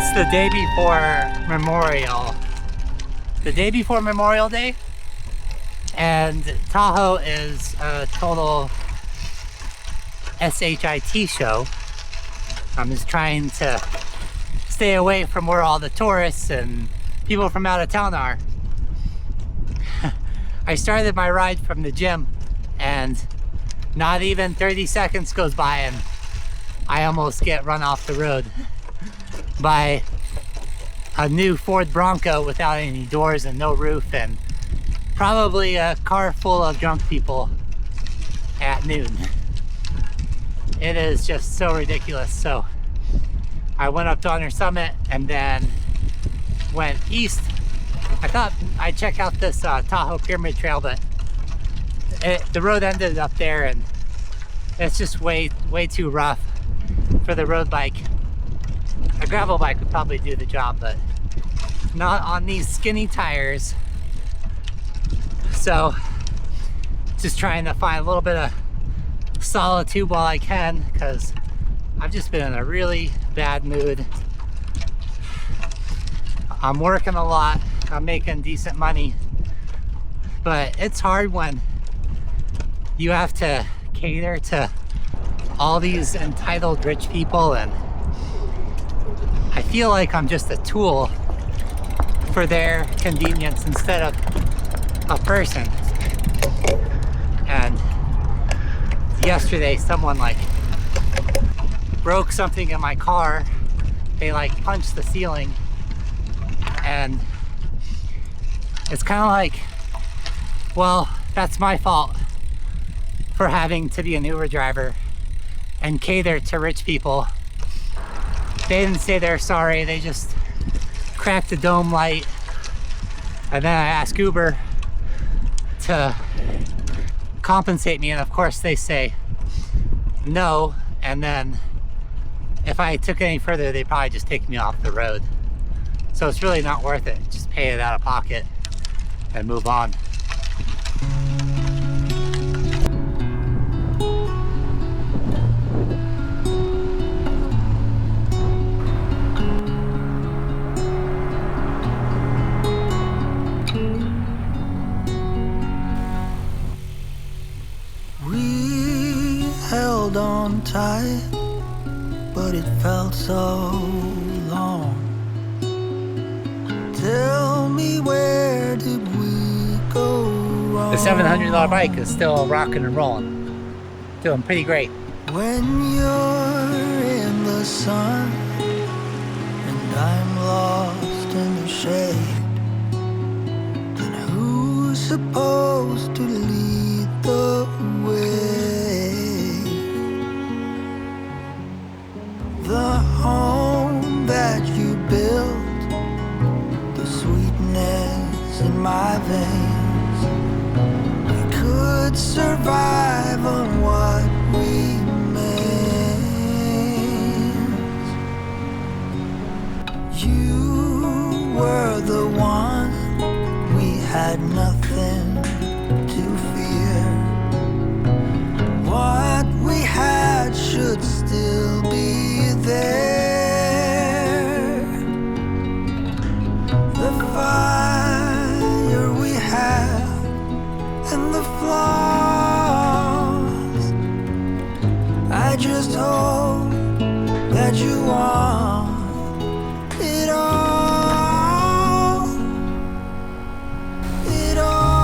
It's the day before Memorial Day, and Tahoe is a total SHIT show. I'm just trying to stay away from where all the tourists and people from out of town are. I started my ride from the gym and not even 30 seconds goes by and I almost get run off the road by a new Ford Bronco without any doors and no roof, and probably a car full of drunk people at noon. It is just so ridiculous. So I went up to Honor Summit and then went east. I thought I'd check out this Tahoe Pyramid Trail, but the road ended up there and it's just way too rough for the road bike. A gravel bike would probably do the job, but not on these skinny tires. So just trying to find a little bit of solitude while I can, because I've just been in a really bad mood. I'm working a lot, I'm making decent money, but it's hard when you have to cater to all these entitled rich people, and I feel like I'm just a tool for their convenience instead of a person. And yesterday someone like broke something in my car. They like punched the ceiling, and it's kind of like, well, that's my fault for having to be an Uber driver and cater to rich people. They didn't say they're sorry, they just cracked the dome light, and then I asked Uber to compensate me, and of course they say no, and then if I took it any further they'd probably just take me off the road. So it's really not worth it. Just pay it out of pocket and move on. Held on tight, but it felt so long. Tell me, where did we go wrong? The $700 bike is still rocking and rolling. Doing pretty great. When you're in the sun and I'm lost in the shade, then who's supposed to lead the way? The home that you built, the sweetness in my veins, we could survive on what remains. You were the one, we had nothing to fear. What we had should still be there. The fire we have and the flaws, I just hope that you want it all, it all.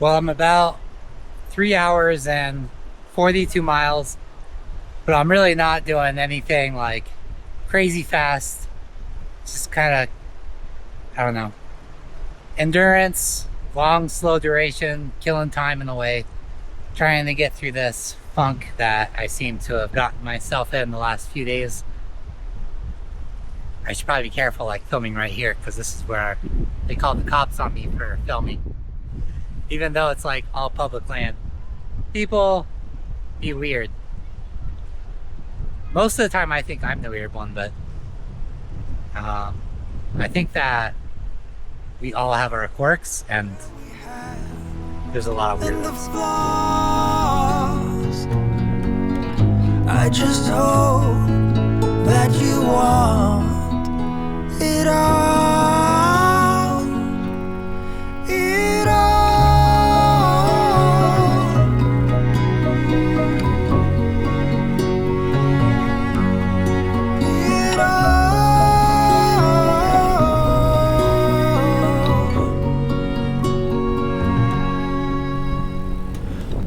Well, I'm about 3 hours and 42 miles, but I'm really not doing anything like crazy fast. Just kind of, I don't know, endurance, long, slow duration, killing time in a way, trying to get through this funk that I seem to have gotten myself in the last few days. I should probably be careful like filming right here, because this is where they called the cops on me for filming. Even though it's like all public land. People be weird. Most of the time I think I'm the weird one, but I think that we all have our quirks, and there's a lot of and the weirdos. flaws. I just hope that you want it all. It all. It all.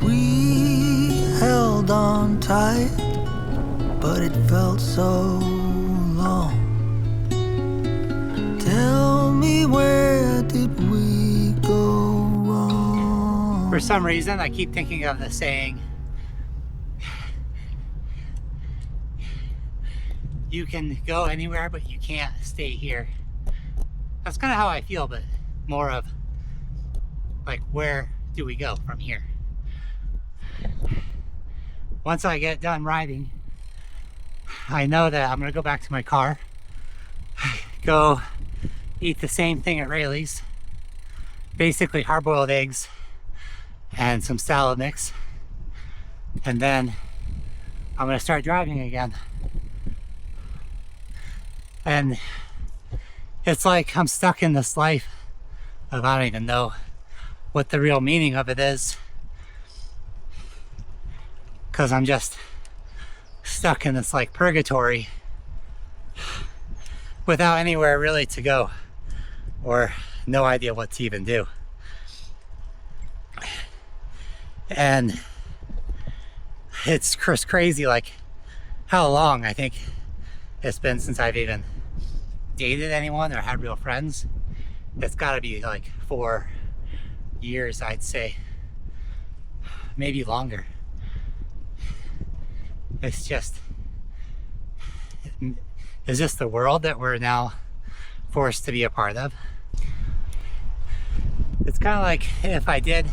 We held on tight, but it felt so long. Tell me, where did we go wrong? For some reason, I keep thinking of the saying, you can go anywhere, but you can't stay here. That's kind of how I feel, but more of like, where do we go from here? Once I get done riding, I know that I'm gonna go back to my car, go eat the same thing at Rayleigh's, basically hard-boiled eggs and some salad mix, and then I'm gonna start driving again. And it's like I'm stuck in this life of, I don't even know what the real meaning of it is, because I'm just stuck in this like purgatory without anywhere really to go, or no idea what to even do. And it's just crazy like how long I think it's been since I've even dated anyone or had real friends. It's got to be like 4 years, I'd say, maybe longer. It's just, is this the world that we're now forced to be a part of? It's kind of like if I did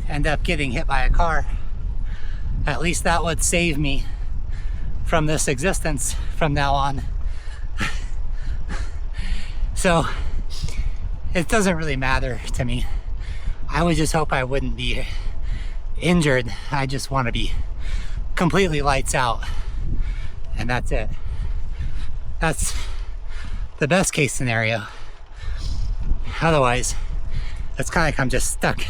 end up getting hit by a car, at least that would save me from this existence from now on. So it doesn't really matter to me. I would just hope I wouldn't be injured. I just want to be completely lights out, and that's it. That's the best case scenario. Otherwise, it's kind of like I'm just stuck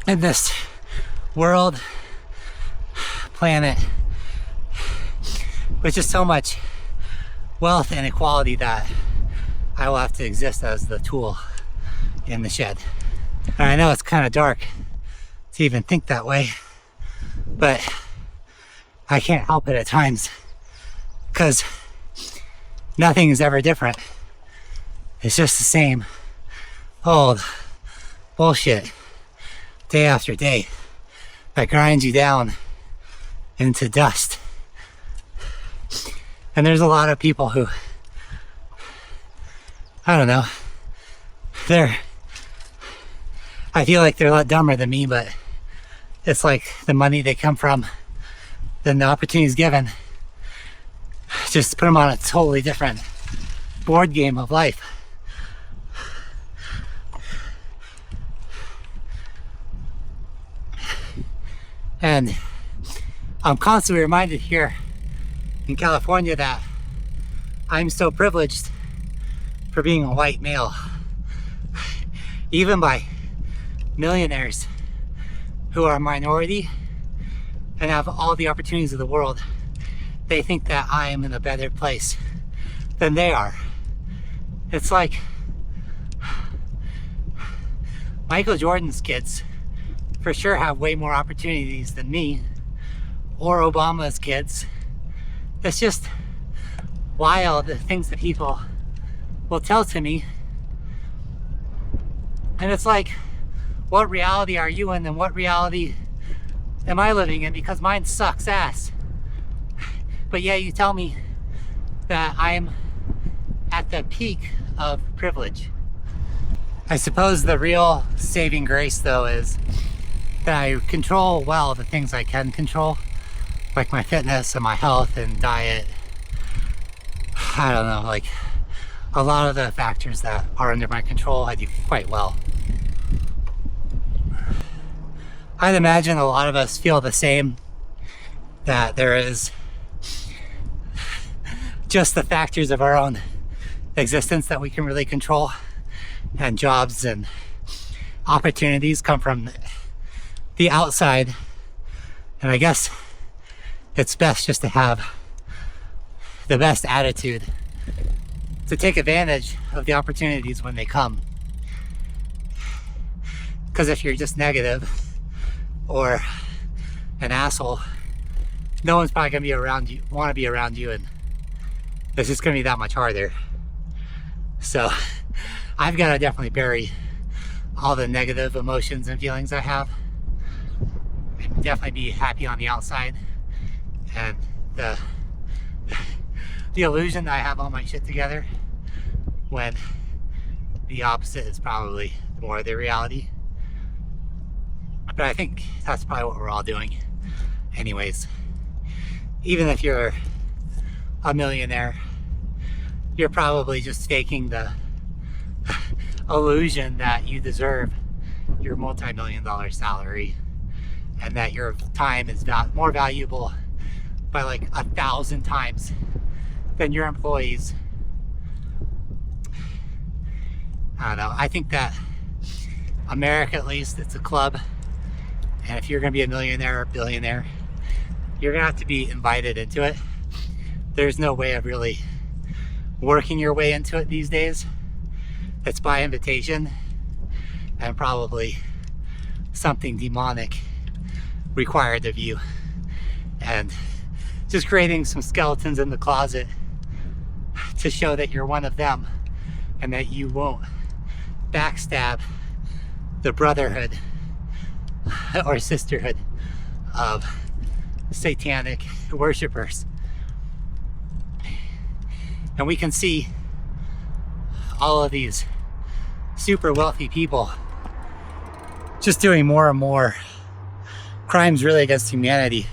in this world, planet, with just so much wealth and equality that I will have to exist as the tool in the shed. And I know it's kind of dark to even think that way, but I can't help it at times, because nothing is ever different. It's just the same old bullshit day after day that grinds you down into dust. And there's a lot of people who, I don't know, I feel like they're a lot dumber than me, but it's like the money they come from, then the opportunities given, just put them on a totally different board game of life. And I'm constantly reminded here in California that I'm so privileged for being a white male, even by millionaires who are a minority and have all the opportunities of the world. They think that I am in a better place than they are. It's like Michael Jordan's kids for sure have way more opportunities than me, or Obama's kids. It's just wild, the things that people will tell to me. And it's like, what reality are you in, and what reality am I living in? Because mine sucks ass. But yeah, you tell me that I'm at the peak of privilege. I suppose the real saving grace though is that I control well the things I can control, like my fitness and my health and diet. I don't know, like a lot of the factors that are under my control, I do quite well. I'd imagine a lot of us feel the same, that there is just the factors of our own existence that we can really control, and jobs and opportunities come from the outside. And I guess it's best just to have the best attitude to take advantage of the opportunities when they come. Because if you're just negative or an asshole, no one's probably gonna be around you, want to be around you, and it's just gonna be that much harder. So I've got to definitely bury all the negative emotions and feelings I have. Definitely be happy on the outside, and the illusion that I have all my shit together, when the opposite is probably more the reality. But I think that's probably what we're all doing anyways. Even if you're a millionaire, you're probably just faking the illusion that you deserve your multi-million-dollar salary, and that your time is more valuable by like 1,000 times than your employees. I don't know. I think that America, at least, it's a club, and if you're gonna be a millionaire or billionaire, you're gonna have to be invited into it. There's no way of really working your way into it these days. It's by invitation, and probably something demonic required of you, and just creating some skeletons in the closet to show that you're one of them, and that you won't backstab the brotherhood or sisterhood of satanic worshipers. And we can see all of these super wealthy people just doing more and more crimes really against humanity,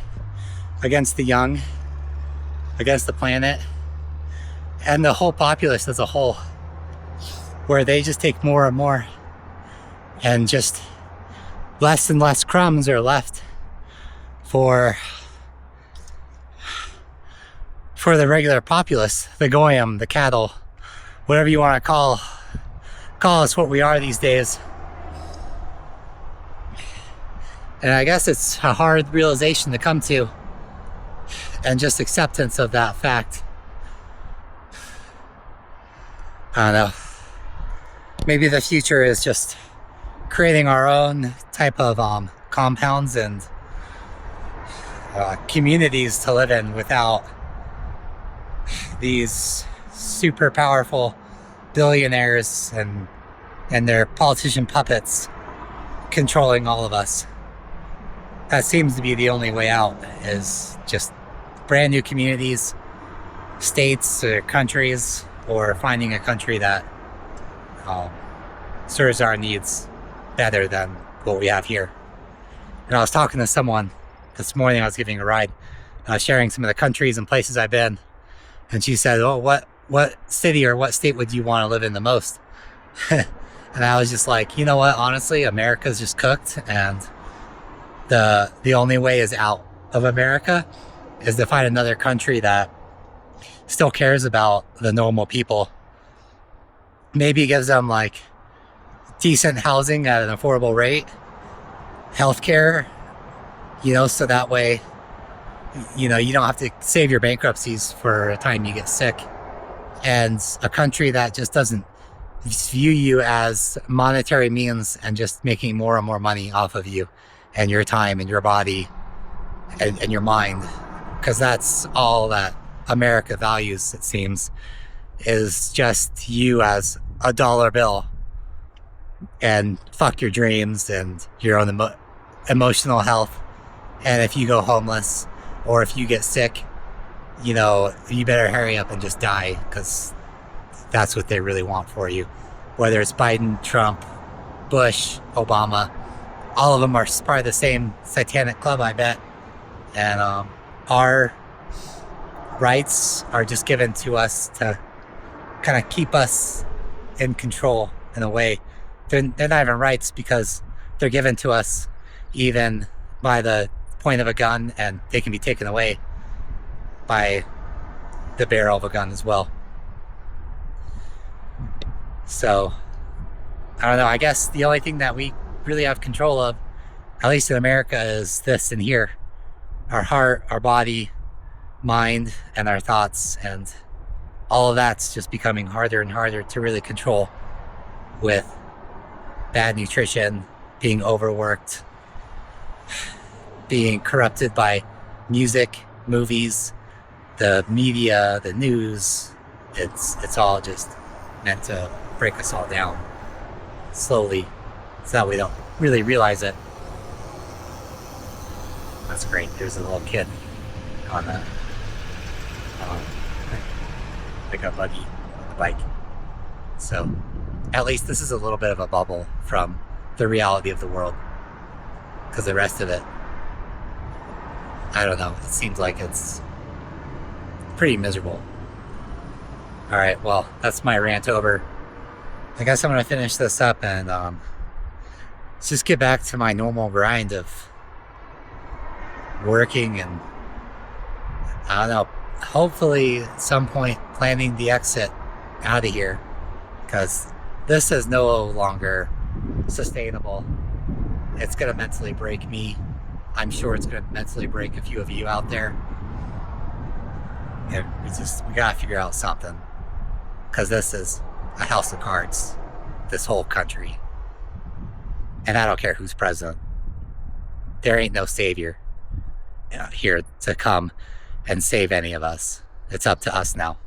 against the young, against the planet, and the whole populace as a whole, where they just take more and more, and just less and less crumbs are left for the regular populace, the goyim, the cattle, whatever you want to call us what we are these days. And I guess it's a hard realization to come to, and just acceptance of that fact. I don't know. Maybe the future is just creating our own type of compounds and communities to live in without these super powerful billionaires and their politician puppets controlling all of us. That seems to be the only way out, is just brand new communities, states, or countries, or finding a country that serves our needs better than what we have here. And I was talking to someone this morning, I was giving a ride, sharing some of the countries and places I've been, and she said, oh, what city or what state would you want to live in the most? And I was just like, you know what, honestly, America's just cooked, and the only way is out of America is to find another country that still cares about the normal people. Maybe gives them like decent housing at an affordable rate, healthcare, so that way, you don't have to save your bankruptcies for a time you get sick. And a country that just doesn't view you as monetary means and just making more and more money off of you and your time and your body and your mind. Because that's all that America values, it seems, is just you as a dollar bill. And fuck your dreams and your own emotional health. And if you go homeless or if you get sick, you better hurry up and just die, because that's what they really want for you. Whether it's Biden, Trump, Bush, Obama, all of them are part of the same satanic club, I bet. And our rights are just given to us to kind of keep us in control in a way. They're not even rights because they're given to us even by the point of a gun, and they can be taken away by the barrel of a gun as well. So, I don't know, I guess the only thing that we really have control of, at least in America, is this in here. Our heart, our body, mind, and our thoughts, and all of that's just becoming harder and harder to really control with bad nutrition, being overworked, being corrupted by music, movies, the media, the news. It's all just meant to break us all down slowly so that we don't really realize it. That's great. There's a little kid on that like a buggy on the bike. So at least this is a little bit of a bubble from the reality of the world, because the rest of it, I don't know, it seems like it's pretty miserable. All right, well, that's my rant over. I guess I'm gonna finish this up and let's just get back to my normal grind of working and, I don't know, hopefully at some point planning the exit out of here, because this is no longer sustainable. It's gonna mentally break me. I'm sure it's gonna mentally break a few of you out there. And we gotta figure out something, because this is a house of cards, this whole country. And I don't care who's president. There ain't no savior here to come and save any of us. It's up to us now.